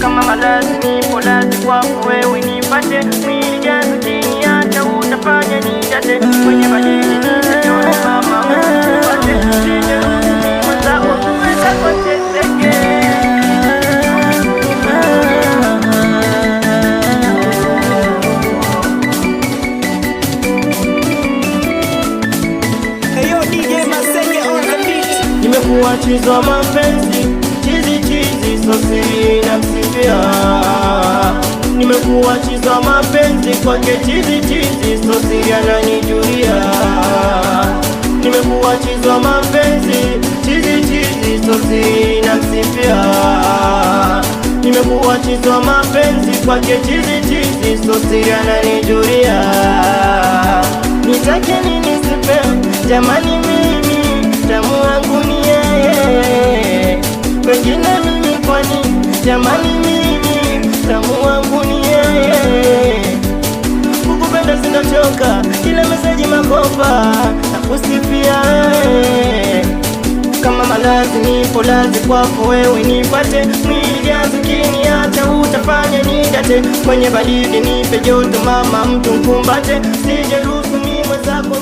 Kama malazi nipo lazi kwako wewe nipate, mwili jazo chini hata utafanya nidate, kwenye badili nitaona mama nipate, sije rusuni mwenzako kuweza kwa teseke. Nimekuwa chizi wa mapenzi, chizi so siri na msifia. Nimekuwa chizi wa mapenzi kwake, chizi so siri ananijulia. Nimekuwa chizi wa mapenzi, chizi so siri na msifia. Nimekuwa chizi wa mapenzi kwake, chizi so siri ananijulia. Nitake nini sipe, jamani mimi tamu wangu ni yeye, wengine mimi kwani, jamani mimi tamu wangu ni yeye. Kukupenda sinachoka, kila meseji makopa na kusifia. Kama malazi nipo lazi kwako wewe nipate, mwili jazo kini hata utafanya nidate, kwenye baridi nipe joto mama mtu mkumbate, sije rusuni mwenzako.